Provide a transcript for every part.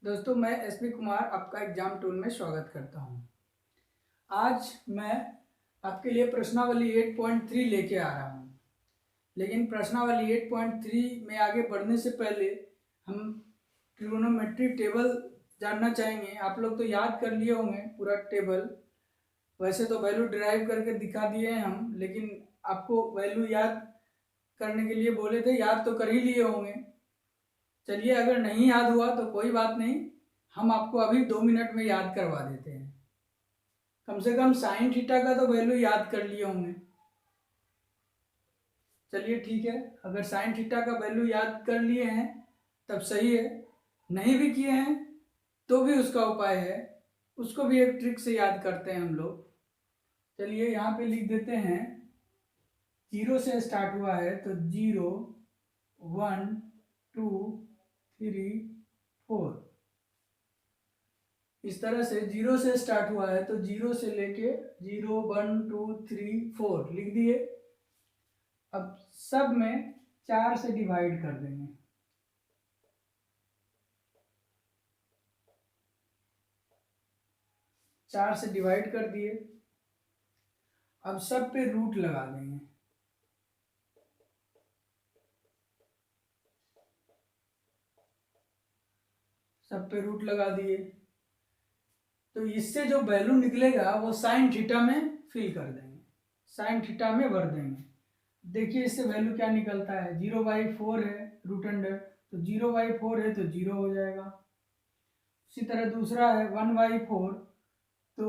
दोस्तों, मैं एसपी कुमार आपका एग्जाम टूल में स्वागत करता हूं। आज मैं आपके लिए प्रश्नावली 8.3 लेके आ रहा हूं। लेकिन प्रश्नावली 8.3 में आगे बढ़ने से पहले हम ट्रिग्नोमेट्री टेबल जानना चाहेंगे। आप लोग तो याद कर लिए होंगे पूरा टेबल। वैसे तो वैल्यू डिराइव करके दिखा दिए हैं हम, लेकिन आपको वैल्यू याद करने के लिए बोले थे, याद तो कर ही लिए होंगे। चलिए, अगर नहीं याद हुआ तो कोई बात नहीं, हम आपको अभी 2 मिनट में याद करवा देते हैं। कम से कम साइन थीटा का तो वैल्यू याद कर लिए होंगे। चलिए ठीक है, अगर साइन थीटा का वैल्यू याद कर लिए हैं तब सही है। नहीं भी किए हैं तो भी उसका उपाय है, उसको भी एक ट्रिक से याद करते हैं हम लोग। चलिए यहाँ पे लिख देते हैं, 0 से स्टार्ट हुआ है तो 0 1 2 3 4। इस तरह से 0 से स्टार्ट हुआ है तो 0 से लेके 0 1 2 3 4 लिख दिए। अब सब में 4 से डिवाइड कर देंगे। चार से डिवाइड कर दिए। अब सब पे रूट लगा देंगे। सब पे रूट लगा दिए तो इससे जो वैल्यू निकलेगा वो साइन थीटा में फिल कर देंगे, साइन थीटा में भर देंगे। देखिए इससे वैल्यू क्या निकलता है, 0/4 है रूट अंडर, तो 0/4 है तो 0 हो जाएगा। उसी तरह दूसरा है 1/4, तो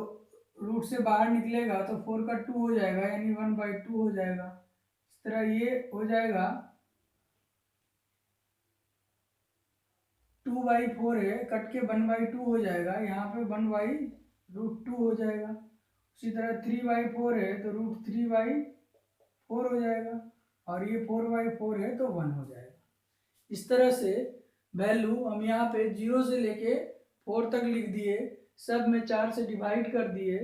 रूट से बाहर निकलेगा तो 4 का 2 हो जाएगा, यानी 1/2 हो जाएगा। इस तरह ये हो जाएगा 2/4 है, कट के 1/2 हो जाएगा, यहाँ पे 1/√2 हो जाएगा। उसी तरह 3/4 है तो √3/4 हो जाएगा, और ये 4/4 है तो 1 हो जाएगा। इस तरह से वैल्यू हम यहाँ पे 0 से लेके 4 तक लिख दिए, सब में 4 से डिवाइड कर दिए,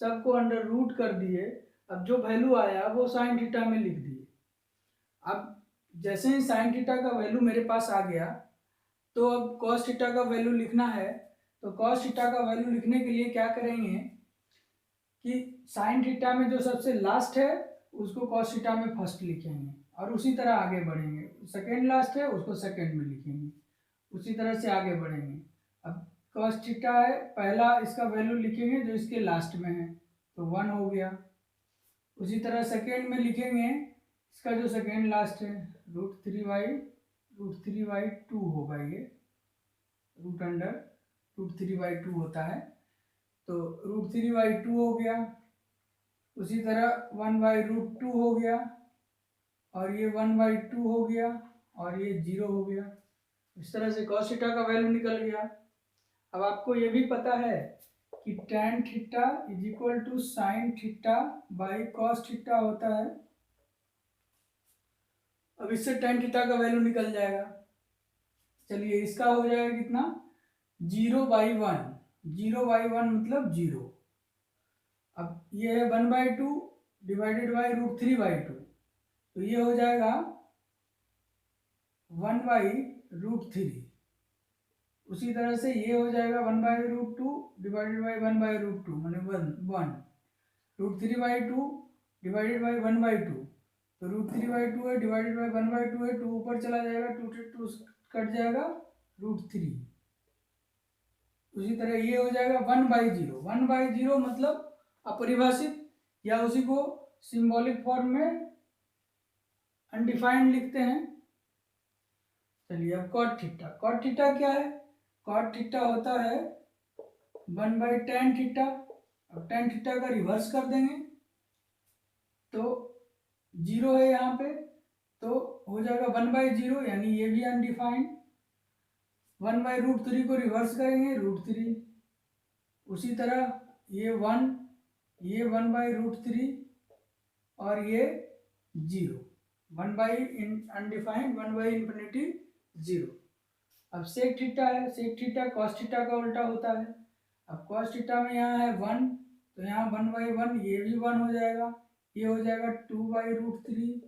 सबको अंडर रूट कर दिए। अब जो वैल्यू आया वो साइन थीटा में लिख दिए। अब जैसे ही साइन थीटा का वैल्यू मेरे पास आ गया तो अब कॉस थीटा का वैल्यू लिखना है। तो कॉस थीटा का वैल्यू लिखने के लिए क्या करेंगे कि साइन थीटा में जो सबसे लास्ट है उसको कॉस थीटा में फर्स्ट लिखेंगे, और उसी तरह आगे बढ़ेंगे। सेकेंड लास्ट है उसको सेकेंड में लिखेंगे, उसी तरह से आगे बढ़ेंगे। अब कॉस थीटा है, पहला इसका वैल्यू लिखेंगे जो इसके लास्ट में है, तो 1 हो गया। उसी तरह सेकेंड में लिखेंगे इसका जो सेकेंड लास्ट है, √3/2 होगा, ये रूट अंडर √3/2 होता है, तो √3/2 हो गया। उसी तरह 1/√2 हो गया, और ये 1/2 हो गया, और ये 0 हो गया। इस तरह से cos थीटा का वैल्यू निकल गया। अब आपको ये भी पता है कि tan theta is equal to sine theta by cos theta होता है। अब इससे tan थीटा का वैल्यू निकल जाएगा। चलिए इसका हो जाएगा कितना, 0/1, 0/1 मतलब 0। अब ये है 1/2 डिवाइडेड बाई √3/2, तो ये हो जाएगा 1/√3। उसी तरह से ये हो जाएगा 1/√2 डिवाइडेड बाई 1/√2 मैंने 1 √3/2 डिवाइडेड बाई 1/2, तो √3/2 है डिवाइडेड बाई 1/2 है, 2 ऊपर चला जाएगा, 2 से 2 कट जाएगा, √3। उसी तरह ये हो जाएगा 1/0, 1/0 मतलब अपरिभाषित, या उसी को सिंबॉलिक फॉर्म में अनडिफाइंड लिखते हैं। चलिए अब कॉट थीटा, कॉट थीटा क्या है, कॉट थीटा होता है 1/tan थीटा। अब tan थीटा का रिवर्स कर देंगे तो 0 है यहाँ पे, तो हो जाएगा 1/0, यानी ये भी अनडिफाइंड। 1/√3 को रिवर्स करेंगे √3। उसी तरह ये 1, ये 1/√3, और ये 0, 1/अनडिफाइंड 1/∞, 0। अब सेक थीटा है, सेक थीटा कॉस थीटा का उल्टा होता है। अब कॉस थीटा में यहाँ है 1, तो यहाँ 1/1, ये भी 1 हो जाएगा, ये हो जाएगा 2/√3,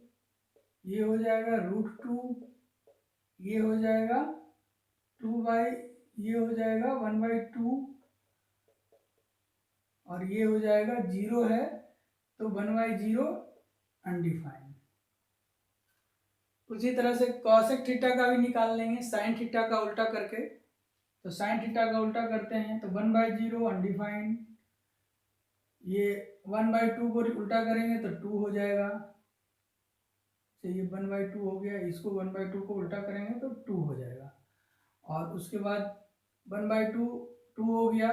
ये हो जाएगा √2, ये हो जाएगा 2/ ये हो जाएगा 1/2 और ये हो जाएगा 0 है तो 1/0 अनडिफाइंड। उसी तरह से कॉसेक थीटा का भी निकाल लेंगे साइन थीटा का उल्टा करके। तो साइन थीटा का उल्टा करते हैं तो 1/0 अनडिफाइंड, ये 1/2 को उल्टा करेंगे तो 2 हो जाएगा। तो ये 1/2 हो गया, इसको 1/2 को उल्टा करेंगे तो 2 हो जाएगा। और उसके बाद 1/2 2 हो गया,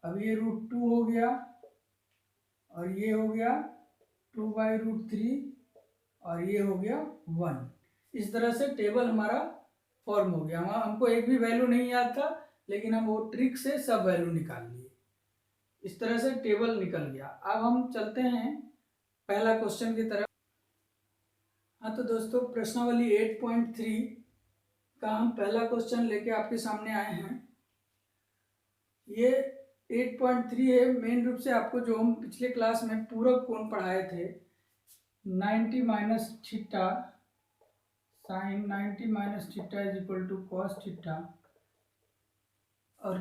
अब ये √2 हो गया और ये हो गया 2/√3 और ये हो गया 1। इस तरह से टेबल हमारा फॉर्म हो गया। हमको एक भी वैल्यू नहीं याद था लेकिन हम वो ट्रिक से सब वैल्यू निकाल लिए। इस तरह से टेबल निकल गया। अब हम चलते हैं पहला क्वेश्चन की तरफ। हाँ तो दोस्तों प्रश्नावली 8.3 का हम पहला क्वेश्चन लेके आपके सामने आए हैं। ये 8.3 है, मेन रूप से आपको जो हम पिछले क्लास में पूरक कोण पढ़ाए थे 90 minus theta sine 90 minus theta is equal to cos theta और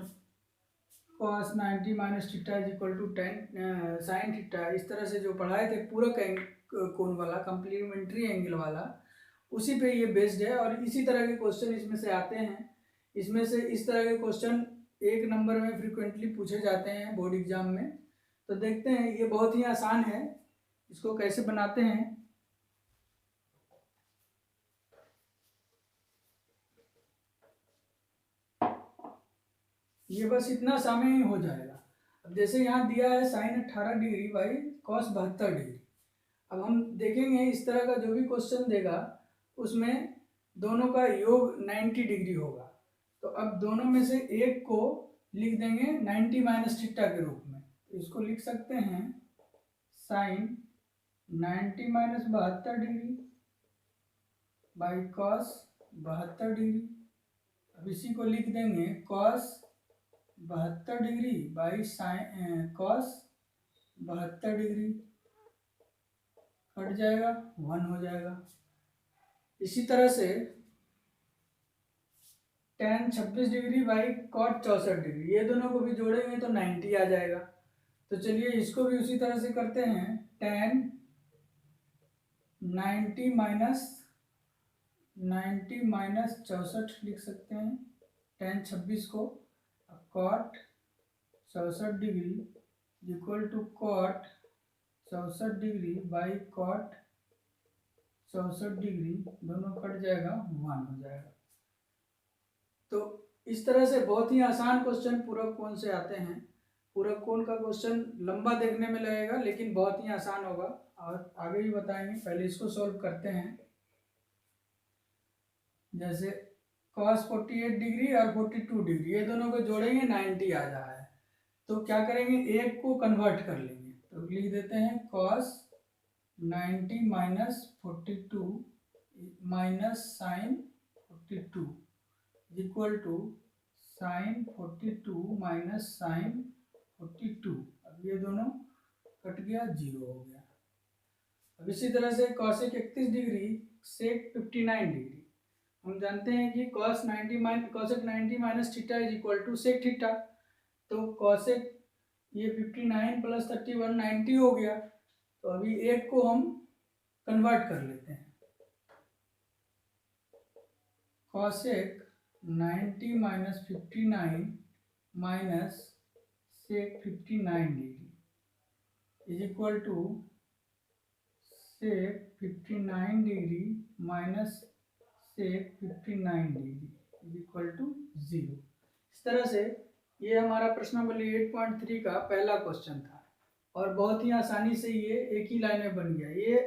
cos 90 minus theta is equal to 10 sine theta, इस तरह से जो पढ़ाए थे पूरक कोण वाला कम्प्लीमेंट्री एंगल वाला, उसी पे ये बेस्ड है। और इसी तरह के क्वेश्चन इसमें से आते हैं। इसमें से इस तरह के क्वेश्चन 1 नंबर में फ्रिक्वेंटली पूछे जाते हैं बोर्ड एग्जाम में। तो देखते हैं, ये बहुत ही आसान है, इसको कैसे बनाते हैं। ये बस इतना समय ही हो जाएगा। अब जैसे यहाँ दिया है sine 18 degree by cos 72 degree. अब हम देखेंगे इस तरह का जो भी क्वेश्चन देगा उसमें दोनों का योग 90 डिग्री होगा। तो अब दोनों में से एक को लिख देंगे 90 माइनस थीटा के रूप में। तो इसको लिख सकते हैं sine 90 minus 72 degree by cos 72 degree. अब इसी को लिख देंगे cos 72 degree by sine cos 72 degree, cut जाएगा 1 हो जाएगा। इसी तरह से tan 26 degree by cot 64 degree, ये दोनों को भी जोड़ेंगे तो 90 आ जाएगा। तो चलिए इसको भी उसी तरह से करते हैं, tan 90 माइनस 64 लिख सकते हैं tan 26 को, cot 64 degree equal to cot 64 degree by cot 64 degree, दोनों कट जाएगा 1 हो जाएगा। तो इस तरह से बहुत ही आसान क्वेश्चन पूरक कोण से आते हैं। पूरक कोण का क्वेश्चन लंबा देखने में लगेगा लेकिन बहुत ही आसान होगा और आगे भी बताएंगे। पहले इसको सॉल्व करते हैं। जैसे cos 48 डिग्री और 42 डिग्री, ये दोनों को जोड़ेंगे 90 आ रहा है। तो क्या करेंगे, एक को कन्वर्ट कर लेंगे। तो लिख देते हैं cos 90 minus 42 minus sine 42 equal to sine 42 minus sine 42। अब ये दोनों कट गया, 0 हो गया। अब इसी तरह से कॉसेक 31 डिग्री सेक 59 डिग्री, हम जानते हैं कि cosec 90 minus theta is equal to sec theta. तो कॉसेक ये 59 प्लस 31 90 हो गया। तो अभी एक को हम कन्वर्ट कर लेते हैं। Cosec 90 minus 59 minus sec 59 degree is equal to sec 59 degree minus sec 59 degree is equal to 0। इस तरह से ये हमारा प्रश्नावली 8.3 का पहला क्वेश्चन था और बहुत ही आसानी से ये एक ही लाइन में बन गया। ये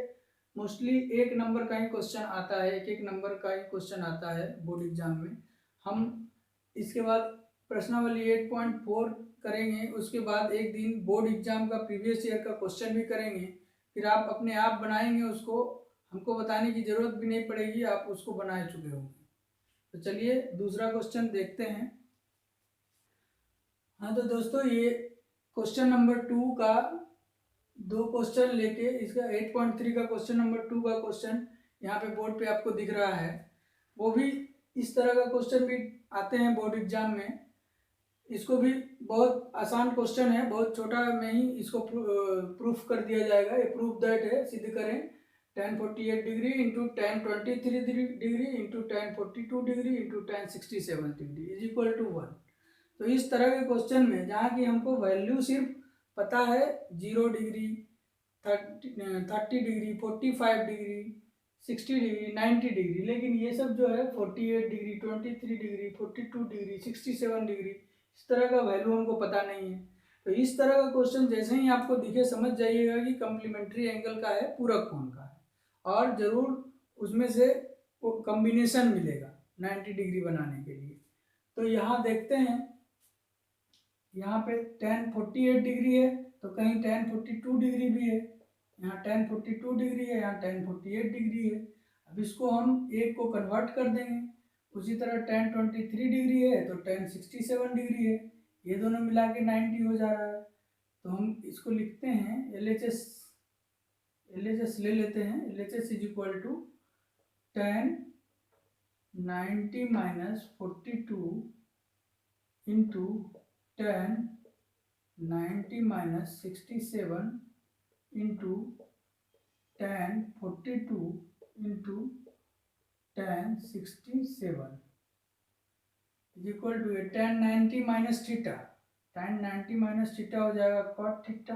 मोस्टली 1 नंबर का ही क्वेश्चन आता है, एक नंबर का ही क्वेश्चन आता है बोर्ड एग्जाम में। हम इसके बाद प्रश्नावली 8.4 करेंगे, उसके बाद एक दिन बोर्ड एग्जाम का प्रीवियस ईयर का क्वेश्चन भी करेंगे। फिर आप अपने आप बनाएंगे उसको, हमको बताने की ज़रूरत भी नहीं पड़ेगी, आप उसको बना चुके होंगे। तो चलिए दूसरा क्वेश्चन देखते हैं। हाँ तो दोस्तों ये क्वेश्चन नंबर 2 का 2 क्वेश्चन लेके, इसका 8.3 का क्वेश्चन नंबर 2 का क्वेश्चन यहाँ पे बोर्ड पे आपको दिख रहा है। वो भी इस तरह का क्वेश्चन भी आते हैं बोर्ड एग्जाम में। इसको भी बहुत आसान क्वेश्चन है, बहुत छोटा में ही इसको प्रूफ कर दिया जाएगा। ये प्रूफ दैट है, सिद्ध करें। tan 48 degree into tan 23 degree into tan 42 degree into tan 67 degree is equal to 1। तो इस तरह के क्वेश्चन में जहाँ की हमको वैल्यू सिर्फ पता है 0 degree, 30 degree, 45 degree, 60 degree, 90 degree, लेकिन ये सब जो है 48 डिग्री, 23 डिग्री, 42 डिग्री, 67 डिग्री, इस तरह का वैल्यू हमको पता नहीं है। तो इस तरह का क्वेश्चन जैसे ही आपको दिखे समझ जाइएगा कि कम्प्लीमेंट्री एंगल का है, पूरक कोण का है, और ज़रूर उसमें से वो कॉम्बिनेशन मिलेगा 90 डिग्री बनाने के लिए। तो यहाँ देखते हैं, यहाँ पे tan 48 डिग्री है तो कहीं tan 42 डिग्री भी है, यहाँ tan 42 डिग्री है, यहाँ tan 48 डिग्री है। अब इसको हम एक को कन्वर्ट कर देंगे। उसी तरह tan 23 डिग्री है तो tan 67 डिग्री है, ये दोनों मिला के 90 हो जा रहा है। तो हम इसको लिखते हैं LHS ले लेते हैं। LHS is equal to tan 90 minus 42 into tan 90 minus 67 into tan 42 into tan 67 is equal to tan 90 minus theta. tan 90 minus theta हो जाएगा cot थीटा,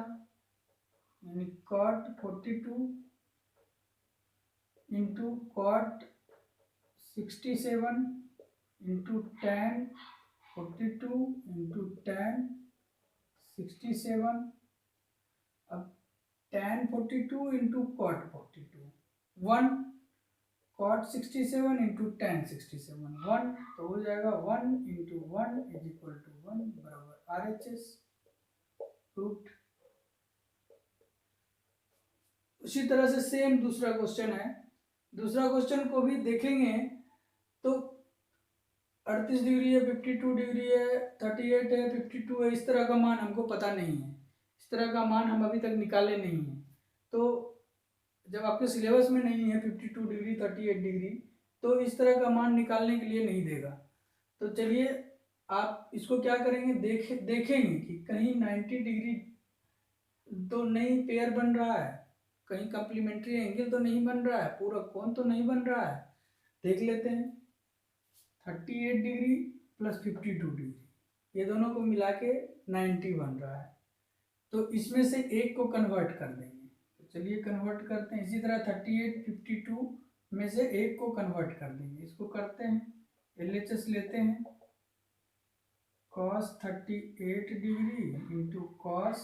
यानी cot 42 into cot 67 into tan 42 into tan 67। अब tan 42 into cot 42, 1 cot 67 into tan 67, 1, तो हो जाएगा 1 into 1 is equal to 1 बराबर RHS root. उसी तरह से सेम दूसरा क्वेश्चन है। दूसरा क्वेश्चन को भी देखेंगे तो 38 डिग्री है, 52 डिग्री है, 38 है, 52 है, इस तरह का मान हमको पता नहीं है। इस तरह का मान हम अभी तक निकाले नहीं हैं। तो जब आपके सिलेबस में नहीं है 52 डिग्री, 38 डिग्री, तो इस तरह का मान निकालने के लिए नहीं देगा। तो चलिए आप इसको क्या करेंगे, देखेंगे कि कहीं 90 डिग्री तो नहीं पेयर बन रहा है, कहीं कम्प्लीमेंट्री एंगल तो नहीं बन रहा है, पूरक कोण तो नहीं बन रहा है। देख लेते हैं। 38 डिग्री प्लस 52 डिग्री, ये दोनों को मिला के 90 बन रहा है। तो इसमें से एक को कन्वर्ट कर देंगे। तो चलिए कन्वर्ट करते हैं। इसी तरह 38, 52 में से एक को कन्वर्ट कर देंगे। इसको करते हैं, LHS लेते हैं। cos 38 degree into cos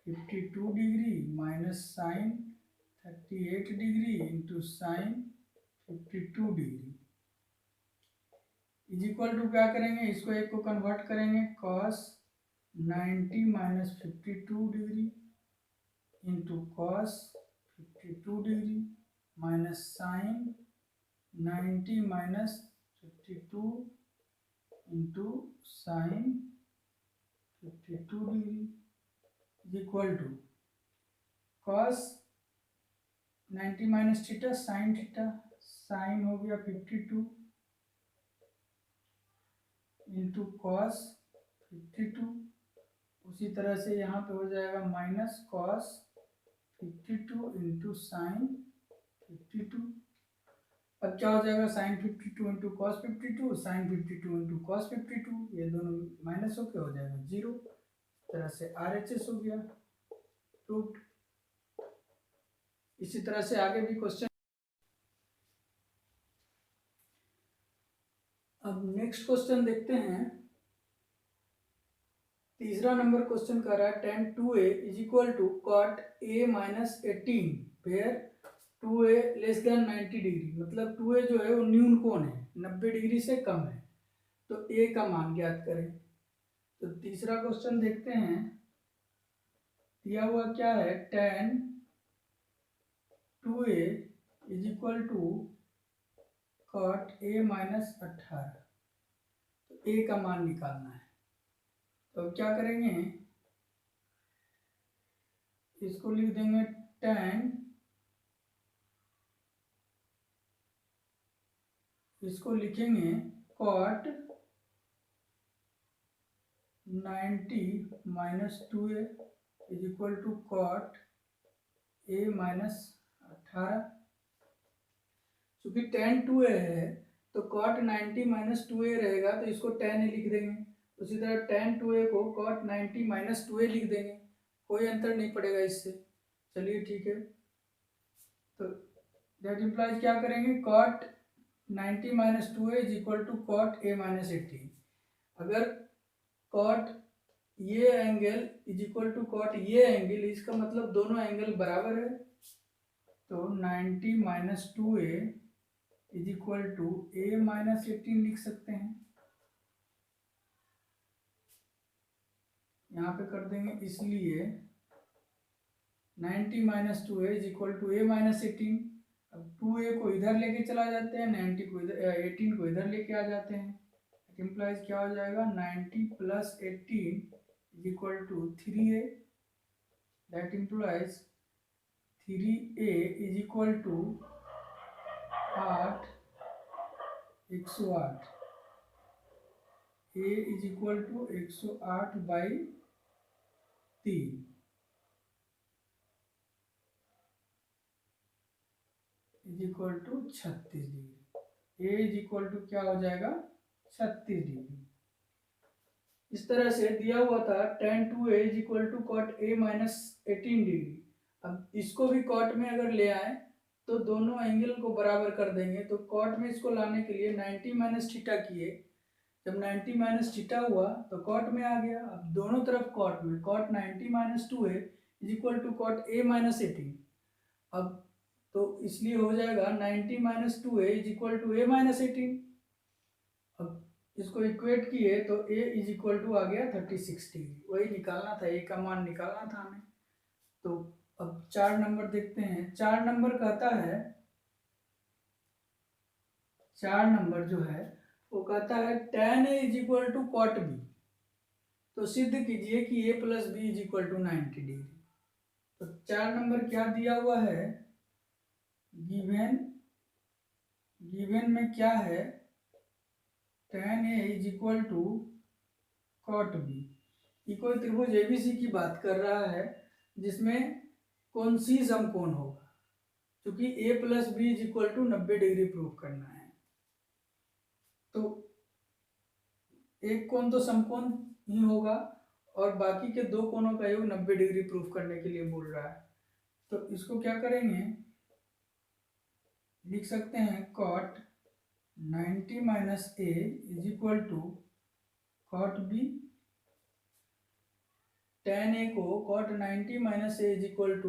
52 degree minus sine 38 degree into sine 52 degree is equal to क्या करेंगे, इसको एक को कन्वर्ट करेंगे, cos 90 minus 52 degree into cos 52 degree minus sine 90 minus 52 into sine 52 degree is equal to cos 90 minus theta sine theta, sine हो गया 52 into cos 52। उसी तरह से यहाँ पे हो जाएगा माइनस cos 52 इंटू साइन 52। अब क्या हो जाएगा, sine 52 into cos 52, sine 52 into cos 52, ये दोनों माइनस होकर हो जाएगा 0। इस तरह से RHS हो गया प्रूव्ड। इसी तरह से आगे भी क्वेश्चन। अब नेक्स्ट क्वेश्चन देखते हैं। तीसरा नंबर क्वेश्चन कर रहा है tan 2a is equal to cot a minus 18 where 2a less than 90 degree. मतलब 2a जो है वो न्यून कोण है, 90 डिग्री से कम है। तो a का मान ज्ञात करें। तो तीसरा क्वेश्चन देखते हैं। दिया हुआ क्या है, tan 2a is equal to cot a minus 18। तो a का मान निकालना है। तो क्या करेंगे, इसको लिख देंगे tan, इसको लिखेंगे cot 90 minus 2a is equal to cot a minus 18। क्योंकि tan 2a है तो cot 90 माइनस 2a रहेगा, तो इसको tan a लिख देंगे। उसी तरह tan 2a को cot 90 माइनस 2a लिख देंगे, कोई अंतर नहीं पड़ेगा इससे। चलिए ठीक है, तो दैट इम्प्लाइज क्या करेंगे, cot 90 minus 2a is equal to cot a minus 18। अगर cot ये angle is equal to cot ये एंगल, इसका मतलब दोनों एंगल बराबर है, तो 90 minus 2a is equal to a minus 18 लिख सकते हैं। यहाँ पे कर देंगे, इसलिए 90 minus 2a is equal to a minus 18। अब 2a को इधर लेके चला जाते हैं, 90 को इधर 18 को इधर लेके आ जाते हैं, इम्प्लाइज क्या हो जाएगा, 90 plus 18 is equal to 3a। That implies 3a is equal to 8 108। a is equal to 108 by 3 is equal to 36 degree. a is equal to क्या हो जाएगा, 36 डिग्री। इस तरह से दिया हुआ था tan 2a is equal to cot a minus 18 degree. अब इसको भी cot में अगर ले आए तो दोनों एंगल को बराबर कर देंगे, तो cot में इसको लाने के लिए 90 माइनस थीटा किए, जब 90 माइनस थीटा हुआ तो cot में आ गया। अब दोनों तरफ cot में, cot 90 minus 2a is equal to cot a minus 18। अब तो इसलिए हो जाएगा 90 minus 2a is equal to a minus 18। अब इसको इक्वेट किए तो a इज इक्वल टू आ गया 36 डिग्री। वही निकालना था, a का मान निकालना था हमें। तो अब 4 नंबर देखते हैं। 4 नंबर कहता है, 4 नंबर जो है वो कहता है tan a is equal to cot b। तो सिद्ध कीजिए कि a plus B is equal to 90 degree. तो 4 नंबर क्या दिया हुआ है, गिवन में क्या है, tan a is equal to cot b। ये कोई त्रिभुज एबीसी की बात कर रहा है जिसमें कौन सी समकोण होगा, क्योंकि a plus B is equal to 90 degree prove करना है। तो एक कोण तो समकोण ही होगा और बाकी के दो कोणों का योग 90 डिग्री प्रूफ करने के लिए बोल रहा है। तो इसको क्या करेंगे, लिख सकते हैं cot 90 minus a is equal to cot b। tan a को cot 90 minus a is equal to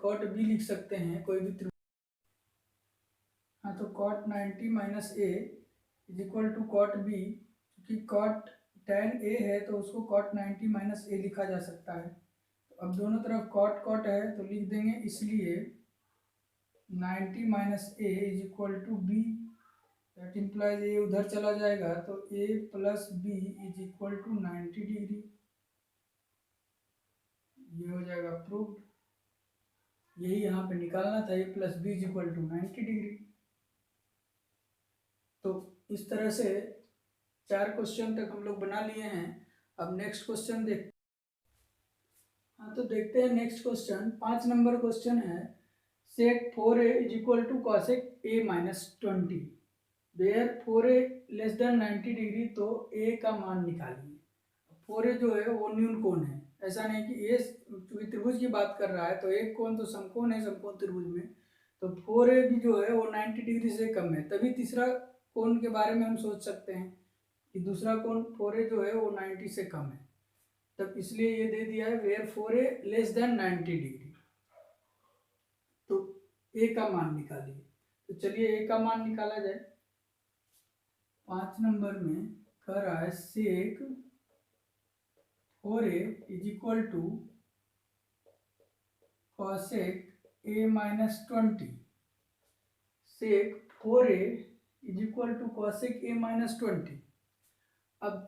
cot b लिख सकते हैं, कोई भी त्रिभुज। हाँ, तो cot 90 minus a is equal to cot b, क्योंकि cot tan a है तो उसको cot 90 माइनस a लिखा जा सकता है। तो अब दोनों तरफ cot cot है तो लिख देंगे, इसलिए 90 minus a is equal to b। That implies a उधर चला जाएगा तो a plus b is equal to 90 degree. ये हो जाएगा प्रूव्ड। यही यहाँ पे निकालना था, a plus B is equal to 90 degree. तो इस तरह से 4 क्वेश्चन तक हम लोग बना लिए हैं। अब नेक्स्ट क्वेश्चन देख, हाँ तो देखते हैं नेक्स्ट क्वेश्चन। 5 नंबर क्वेश्चन है, sec 4a is equal to cosec a minus 20 where 4a less than 90 degree. तो a का मान निकालिए। 4a जो है वो न्यून कोण है, ऐसा नहीं कि a चूंकि त्रिभुज की बात कर रहा है तो एक कोण तो समकोण है समकोण त्रिभुज में, तो 4a भी जो है वो 90 डिग्री से कम है, तभी तीसरा कोण के बारे में हम सोच सकते हैं कि दूसरा कोण 4a जो है वो 90 से कम है, तब इसलिए ये दे दिया है where 4a less than 90 degree. तो a का मान निकालिए। तो चलिए a का मान निकाला जाए। 5 नंबर में कह रहा है sec 4a is equal to cosec a minus 20। Sec 4a is equal to cosec a minus 20। अब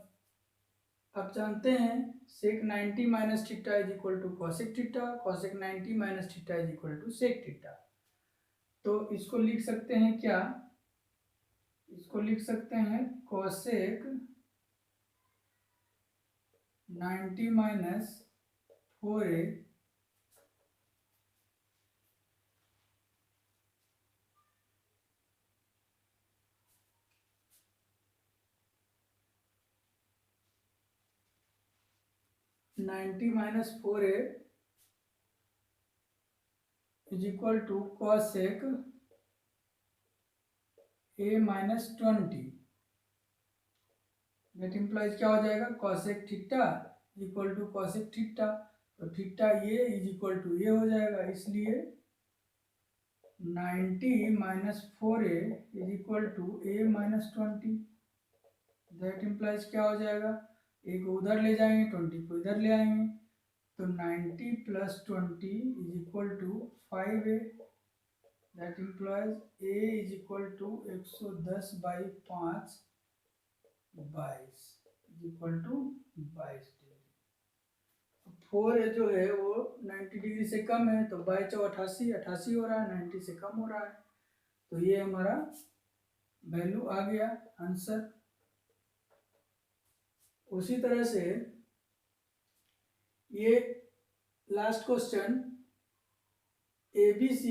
आप जानते हैं sec 90 minus theta is equal to cosec theta, cosec 90 minus theta is equal to sec theta. तो इसको लिख सकते हैं क्या, इसको लिख सकते हैं cosec 90 minus 4a is equal to cosec a minus 20। That implies क्या हो जाएगा, cosec theta equal to cosec theta, तो थीटा ये इज इक्वल टू ये हो जाएगा, इसलिए 90 minus 4a is equal to a minus 20। That implies क्या हो जाएगा, a को उधर ले जाएंगे 20 को इधर ले आएंगे, तो 90 plus 20 is equal to 5a। That implies a is equal to 110 by 5 22 is equal to 22 degree. 4 जो है वो 90 डिग्री से कम है, तो 22 88 हो रहा है, 90 से कम हो रहा है, तो ये हमारा वैल्यू आ गया आंसर। उसी तरह से ये लास्ट क्वेश्चन, ABC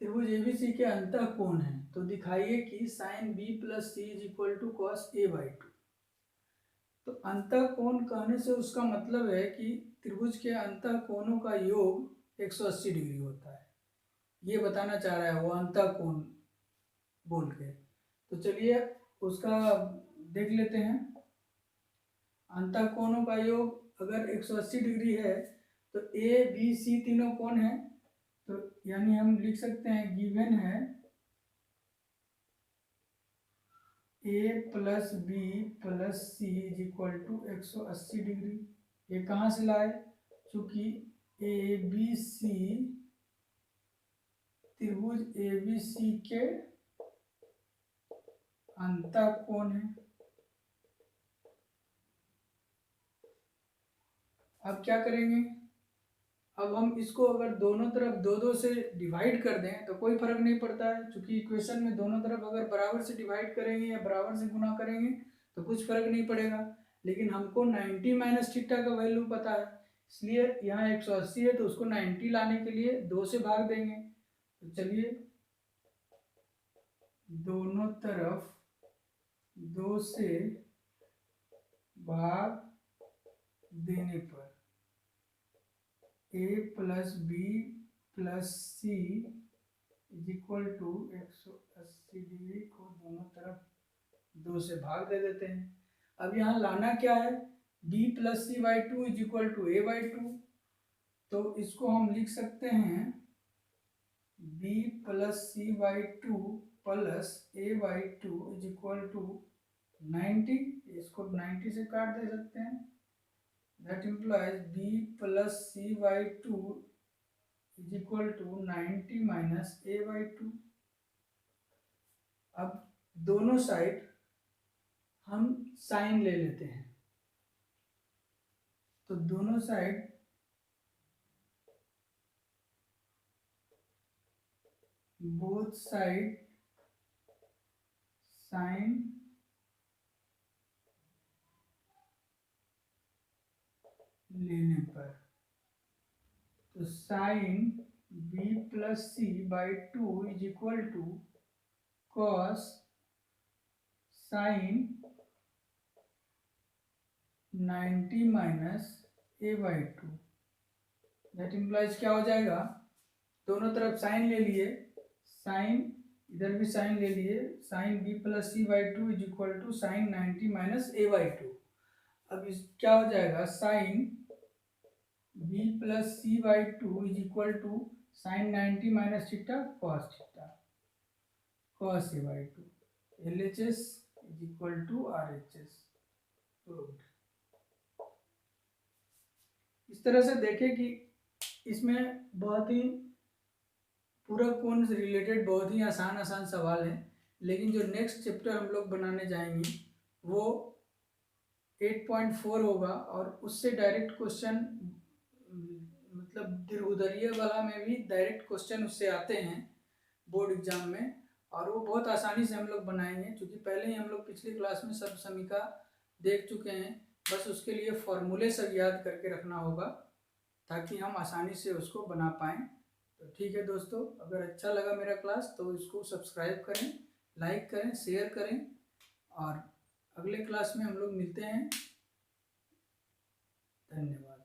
त्रिभुज ABC के अंतः कोण है, तो दिखाइए कि sine B plus C is equal to cos A by 2। तो अंतः कोण कहने से उसका मतलब है कि त्रिभुज के अंतः कोणों का योग 180 डिग्री होता है, ये बताना चाह रहा है वो अंतः कोण बोल के। तो चलिए उसका देख लेते हैं। अंतः कोणों का योग अगर 180 डिग्री है तो ABC तीनों कोण है, तो यानी हम लिख सकते हैं गिवन है A plus B plus C is equal to 180 degree. ये कहाँ से लाए, चूंकि ABC त्रिभुज ABC के अंतः कोण है। अब क्या करेंगे, अब हम इसको अगर दोनों तरफ दो दो से डिवाइड कर दें तो कोई फर्क नहीं पड़ता है, क्योंकि इक्वेशन में दोनों तरफ अगर बराबर से डिवाइड करेंगे या बराबर से गुना करेंगे तो कुछ फर्क नहीं पड़ेगा। लेकिन हमको 90 माइनस थीटा का वैल्यू पता है, इसलिए यहाँ 180 है तो उसको 90 लाने के लिए 2 से भाग देंगे। तो चलिए दोनों तरफ 2 से भाग देने पर A plus B plus C is equal to 180 degree को दोनों तरफ 2 से भाग दे देते हैं। अब यहाँ लाना क्या है, B plus C by 2 is equal to A by 2, तो इसको हम लिख सकते हैं B plus C by 2 plus A by 2 is equal to 90। इसको 90 से काट दे सकते हैं। That implies B plus C by 2 is equal to 90 minus A by 2। अब दोनों साइड हम साइन ले लेते हैं, तो दोनों साइड बोथ साइड साइन लेने पर, तो sine B plus C by 2 is equal to cos sine 90 minus A by 2। That implies क्या हो जाएगा, दोनों तरफ साइन ले लिए, साइन इधर भी साइन ले लिए, sine B plus C by 2 is equal to sine 90 minus A by 2। अब इस क्या हो जाएगा, sine B plus C by 2 is equal to sine 90 minus theta cos theta cos A by 2। LHS is equal to RHS। इस तरह से देखें कि इसमें बहुत ही पूरा कोण से रिलेटेड बहुत ही आसान सवाल हैं, लेकिन जो नेक्स्ट चैप्टर हम लोग बनाने जाएंगे वो 8.4 होगा, और उससे डायरेक्ट क्वेश्चन, मतलब दीर्घोदरीय वाला में भी डायरेक्ट क्वेश्चन उससे आते हैं बोर्ड एग्जाम में, और वो बहुत आसानी से हम लोग बनाएंगे, क्योंकि पहले ही हम लोग पिछली क्लास में सब समीका देख चुके हैं। बस उसके लिए फॉर्मूले सब याद करके रखना होगा ताकि हम आसानी से उसको बना पाएँ। तो ठीक है दोस्तों, अगर अच्छा लगा मेरा क्लास तो इसको सब्सक्राइब करें, लाइक करें, शेयर करें और अगले क्लास में हम लोग मिलते हैं। धन्यवाद।